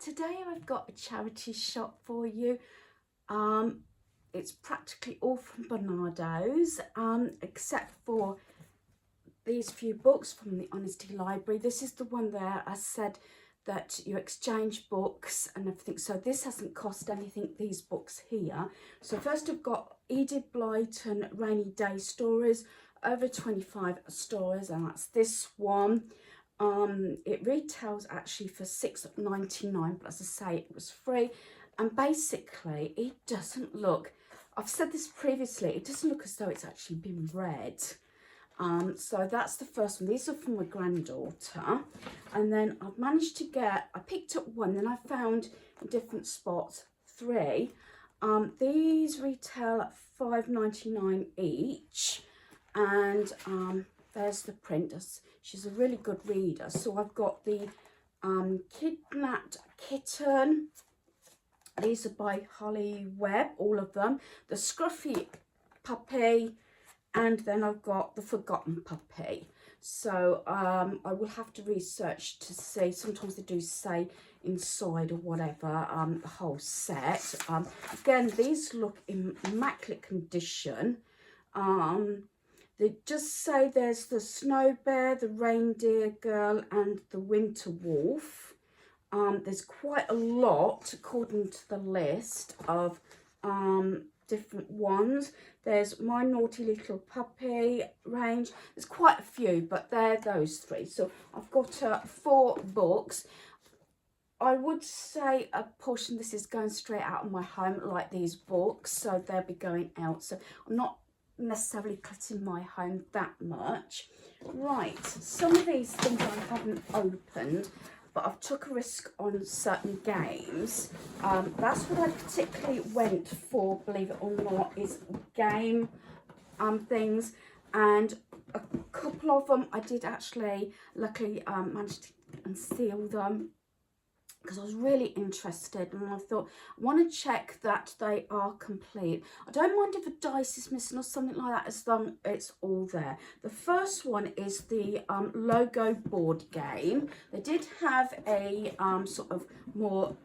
Today I've got a charity shop for you. It's practically all from Barnardo's, except for these few books from the Honesty Library. This is the one there I said that you exchange books and everything, so this hasn't cost anything, these books here. So first I've got Edith Blyton Rainy Day Stories, over 25 stories, and that's this one. It retails actually for £6.99, but as I say, it was free. And basically it doesn't look, I've said this previously, it doesn't look as though it's actually been read. So that's the first one. These are from my granddaughter, and then I've managed to get, I picked up one, then I found in different spots 3. These retail at £5.99 each, and there's the print. She's a really good reader. So I've got the Kidnapped Kitten. These are by Holly Webb, all of them. The Scruffy Puppy, and then I've got the Forgotten Puppy. So I will have to research to see. Sometimes they do say inside or whatever, the whole set. Again, these look in immaculate condition. They just say there's the Snow Bear, the Reindeer Girl, and the Winter Wolf. There's quite a lot according to the list of different ones. There's My Naughty Little Puppy range. There's quite a few, but they're those 3. So I've got 4 books. I would say a portion of this is going straight out of my home, like these books, so they'll be going out. So I'm not necessarily cutting my home that much. Right, some of these things I haven't opened, but I've took a risk on certain games. That's what I particularly went for, believe it or not, is game things, and a couple of them I did actually luckily manage to unseal them, because I was really interested, and I thought I want to check that they are complete. I don't mind if a dice is missing or something like that, as long as it's all there. The first one is the logo board game. They did have a sort of more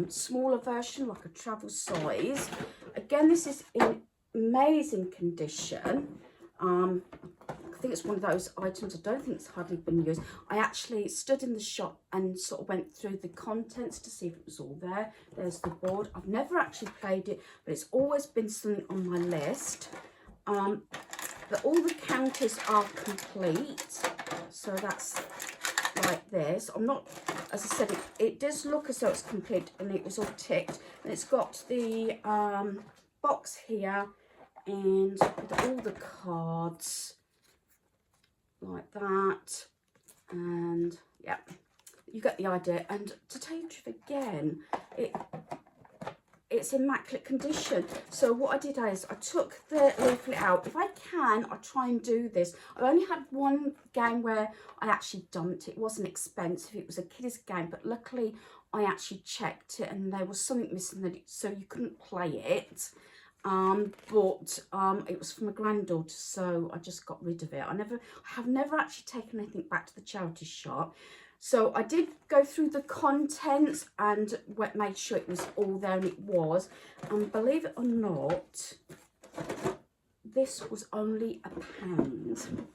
smaller version, like a travel size. Again, this is in amazing condition. I think it's one of those items, I don't think it's hardly been used. I actually stood in the shop and sort of went through the contents to see if it was all there. There's the board. I've never actually played it, but it's always been something on my list. But all the counters are complete, so that's like this. I'm not, as I said, it does look as though it's complete, and it was all ticked. And it's got the box here, and with all the cards like that, and yeah, you get the idea. And to tell you the truth, again, it's immaculate condition. So what I did is I took the leaflet out. If I can, I try and do this. I've only had one game where I actually dumped it. It wasn't expensive, it was a kid's game, but luckily I actually checked it and there was something missing, that so you couldn't play it. But it was from a granddaughter, so I just got rid of it. I have never actually taken anything back to the charity shop. So I did go through the contents and made sure it was all there, and it was. And believe it or not, this was only £1.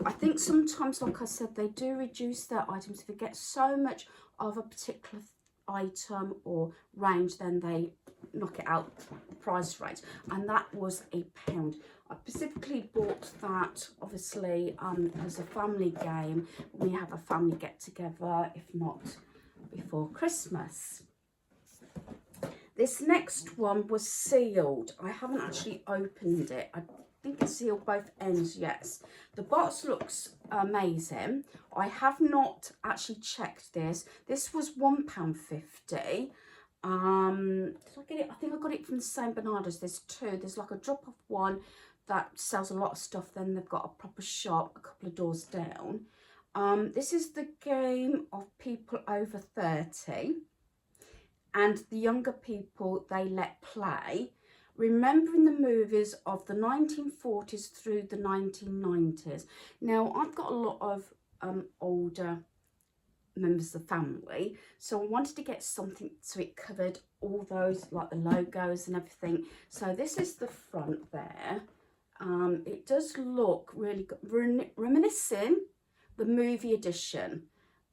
I think sometimes, like I said, they do reduce their items. If they get so much of a particular item or range, then they knock it out price range, and that was £1. I specifically bought that, obviously, as a family game. We have a family get together, if not before Christmas. This next one was sealed. I haven't actually opened it. I think it's sealed both ends, yes. The box looks amazing. I have not actually checked this. This was £1.50. Did I get it? I think I got it from the same Barnardo's. There's 2. There's like a drop-off one that sells a lot of stuff. Then they've got a proper shop a couple of doors down. This is the game of people over 30, and the younger people they let play, remembering the movies of the 1940s through the 1990s. Now, I've got a lot of older members of the family. So I wanted to get something so it covered all those, like the logos and everything. So this is the front there. It does look really good, reminiscing the movie edition,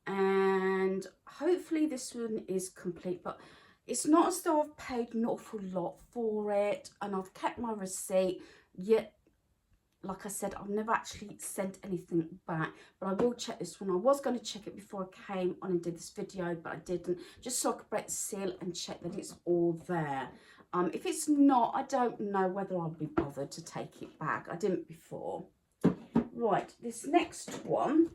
and hopefully this one is complete, but it's not as though I've paid an awful lot for it, and I've kept my receipt. Yet, like I said, I've never actually sent anything back, but I will check this one. I was going to check it before I came on and did this video, but I didn't, just so I could break the seal and check that it's all there. If it's not, I don't know whether I'll be bothered to take it back. I didn't before. Right, this next one,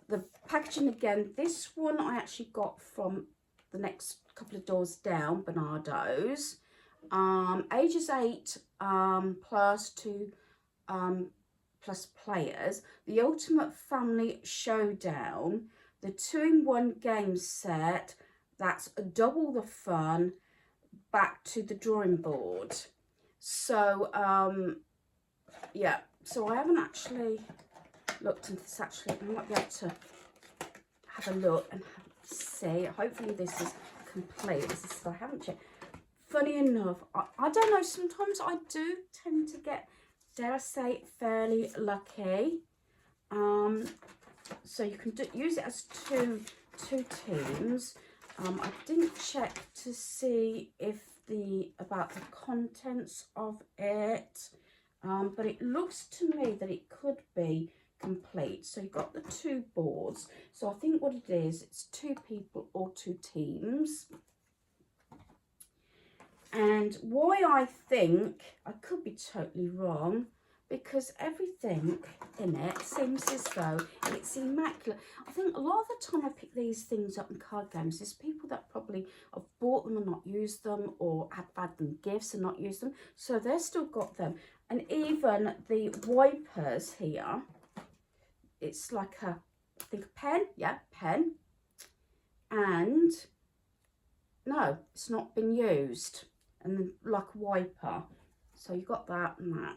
the packaging again, this one I actually got from the next couple of doors down, Bernardo's. Ages 8 plus to plus players. The Ultimate Family Showdown, the 2-in-1 game set. That's double the fun. Back to the drawing board. So yeah, so I haven't actually looked into this. Actually, I might be able to have a look and see. Hopefully this is complete. As I said, I haven't checked. Funny enough, I don't know, sometimes I do tend to get, dare I say, fairly lucky. So you can use it as two teams. I didn't check to see if about the contents of it, but it looks to me that it could be complete. So you've got the 2 boards. So I think what it is, it's 2 people or 2 teams. And why I think, I could be totally wrong, because everything in it seems as though it's immaculate. I think a lot of the time I pick these things up in card games, there's people that probably have bought them and not used them, or have had them gifts and not used them, so they've still got them. And even the wipers here, it's like a, I think a pen, yeah, pen, and no, it's not been used, and then like a wiper. So you got that and that.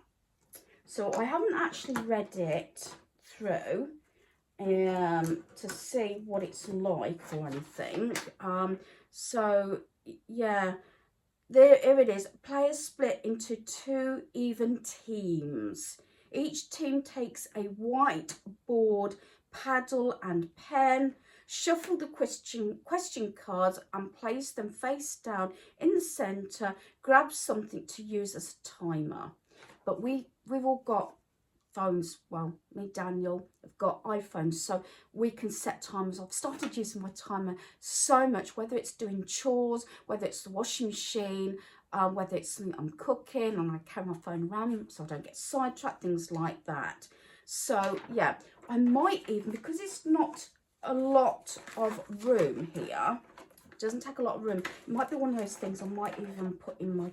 So I haven't actually read it through to see what it's like or anything. So yeah, here it is. Players split into 2 even teams. Each team takes a white board, paddle and pen. Shuffle the question cards and place them face down in the centre. Grab something to use as a timer. But we've all got phones. Well, me, Daniel, have got iPhones, so we can set timers. I've started using my timer so much, whether it's doing chores, whether it's the washing machine, whether it's something I'm cooking and I carry my phone around so I don't get sidetracked, things like that. So yeah, I might even, because it's not a lot of room here, it doesn't take a lot of room, it might be one of those things I might even put in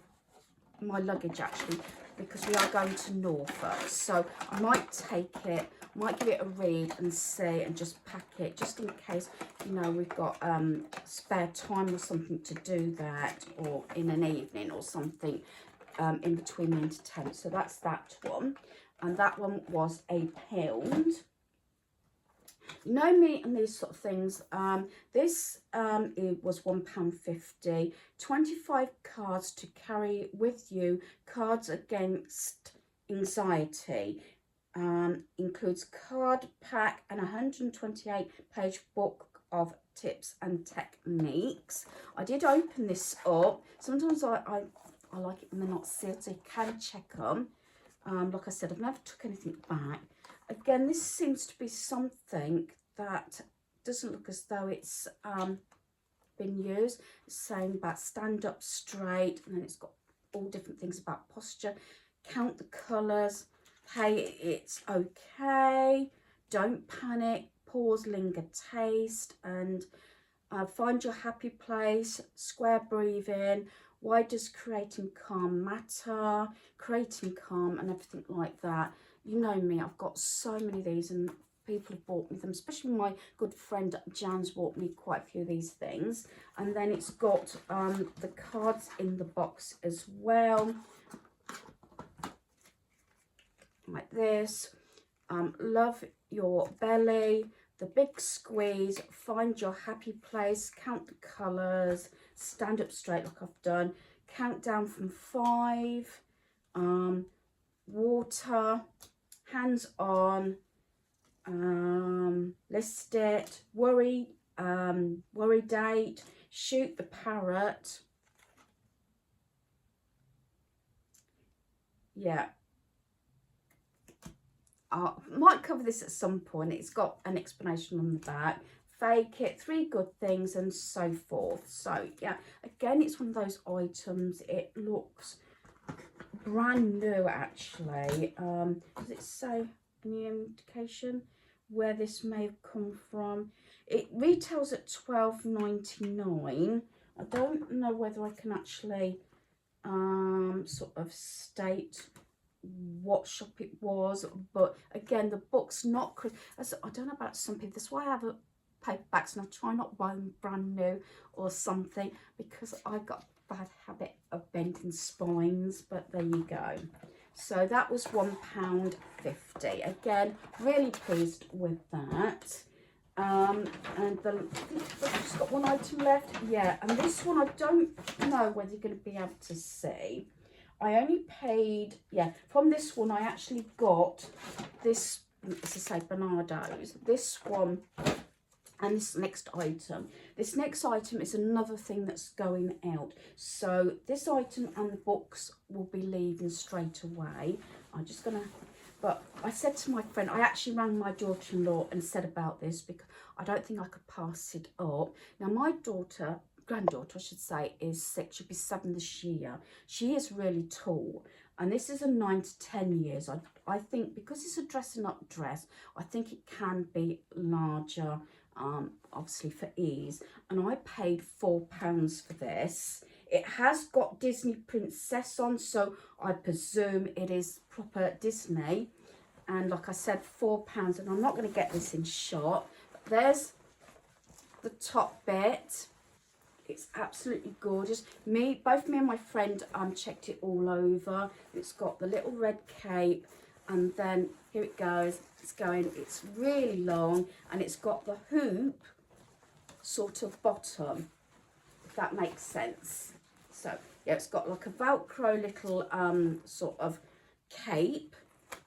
my luggage actually, because we are going to Norfolk. So I might take it, might give it a read and see, and just pack it just in case, you know, we've got spare time or something to do that, or in an evening or something in between the entertainment. So that's that one, and that one was £1. You know me and these sort of things. This it was £1.50. 25 cards to carry with you. Cards Against Anxiety. Includes card pack and 128-page book of tips and techniques. I did open this up. Sometimes I like it when they're not sealed, so you can check them. Like I said, I've never took anything back. Again, this seems to be something that doesn't look as though it's been used. It's saying about stand up straight, and then it's got all different things about posture. Count the colours. Hey, it's okay. Don't panic. Pause, linger, taste, and find your happy place. Square breathing. Why does creating calm matter? Creating calm and everything like that. You know me, I've got so many of these, and people have bought me them, especially my good friend Jan's bought me quite a few of these things. And then it's got the cards in the box as well, like this. Love Your Belly, the big squeeze, find your happy place, count the colours, stand up straight like I've done, count down from 5, water, hands on, list it, worry date, shoot the parrot. Yeah, I might cover this at some point. It's got an explanation on the back. Fake it, 3 good things, and so forth. So yeah, again, it's one of those items. It looks brand new actually. Does it say any indication where this may have come from? It retails at $12.99. I don't know whether I can actually sort of state what shop it was, but again, the book's not, I don't know about some people, that's why I have a paperbacks and I try not to buy them brand new or something, because I've got a bad habit of bending spines. But there you go. So that was £1.50. Again, really pleased with that. And I think I've just got one item left. Yeah, and this one I don't know whether you're going to be able to see. I only paid, yeah, from this one I actually got this, as I say, Bernardo's, this one and this next item. This next item is another thing that's going out. So this item and the books will be leaving straight away. I'm just going to, but I said to my friend, I actually rang my daughter-in-law and said about this because I don't think I could pass it up. Now my daughter, granddaughter I should say, is 6, she'll be 7 this year. She is really tall, and this is a 9 to 10 years. I think because it's a dressing up dress, I think it can be larger, obviously for ease. And I paid £4 for this. It has got Disney Princess on, so I presume it is proper Disney. And like I said, £4, and I'm not going to get this in shot. But there's the top bit. It's absolutely gorgeous. Both me and my friend checked it all over. It's got the little red cape, and then here it goes. It's really long, and it's got the hoop sort of bottom, if that makes sense. So yeah, it's got like a Velcro little sort of cape,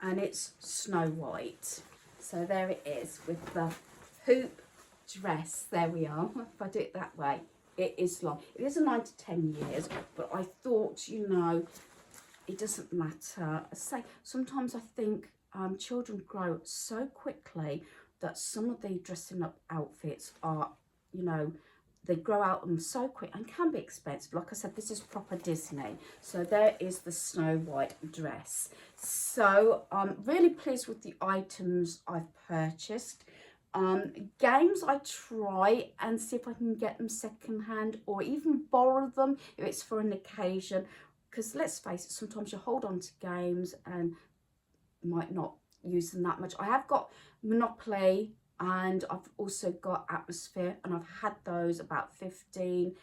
and it's Snow White. So there it is with the hoop dress. There we are. If I do it that way. It is long. It is a 9 to 10 years, but I thought, you know, it doesn't matter. I say, sometimes I think children grow so quickly that some of the dressing up outfits are, you know, they grow out them so quick and can be expensive. Like I said, this is proper Disney. So there is the Snow White dress. So I'm really pleased with the items I've purchased. Games, I try and see if I can get them secondhand or even borrow them if it's for an occasion, because let's face it, sometimes you hold on to games and might not use them that much. I have got Monopoly, and I've also got Atmosphere, and I've had those about 15,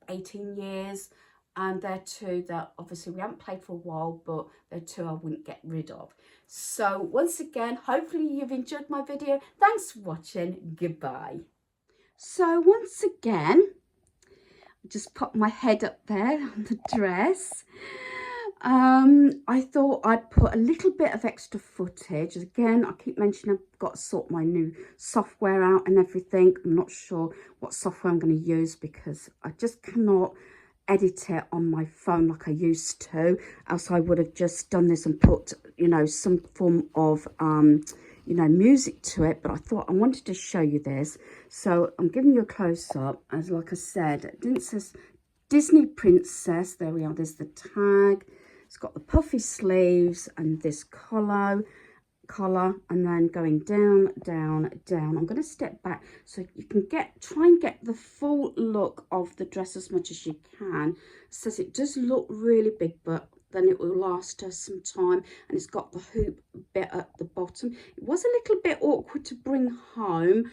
18 years, and they're two that obviously we haven't played for a while, but they're two I wouldn't get rid of. So once again, hopefully you've enjoyed my video. Thanks for watching. Goodbye. So once again, I just pop my head up there on the dress. I thought I'd put a little bit of extra footage. Again, I keep mentioning I've got to sort my new software out and everything. I'm not sure what software I'm going to use because I just cannot edit it on my phone like I used to, else I would have just done this and put, you know, some form of you know, music to it. But I thought I wanted to show you this, so I'm giving you a close-up. As like I said, it says Disney Princess. There we are. There's the tag. It's got the puffy sleeves and this collar, and then going down, down, down. I'm going to step back so you can try and get the full look of the dress as much as you can. It says it does look really big, but then it will last us some time, and it's got the hoop bit at the bottom. It was a little bit awkward to bring home.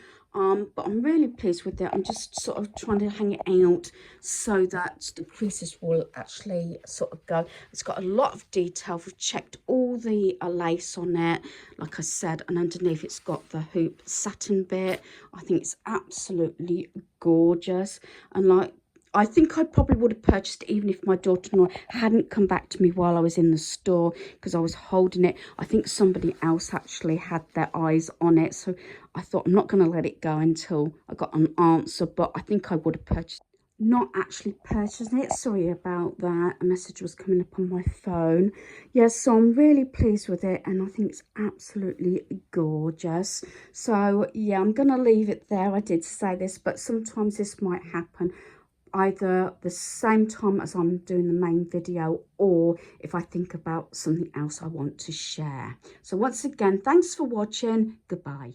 but I'm really pleased with it. I'm just sort of trying to hang it out so that the creases will actually sort of go. It's got a lot of detail. We've checked all the lace on it, like I said, and underneath it's got the hoop satin bit. I think it's absolutely gorgeous, and like, I think I probably would have purchased it even if my daughter-in-law hadn't come back to me while I was in the store, because I was holding it. I think somebody else actually had their eyes on it, so I thought I'm not going to let it go until I got an answer, but I think I would have purchased, not actually purchasing it. Sorry about that. A message was coming up on my phone. Yes, so I'm really pleased with it, and I think it's absolutely gorgeous. So yeah, I'm going to leave it there. I did say this, but sometimes this might happen either the same time as I'm doing the main video, or if I think about something else I want to share. So once again, thanks for watching. Goodbye.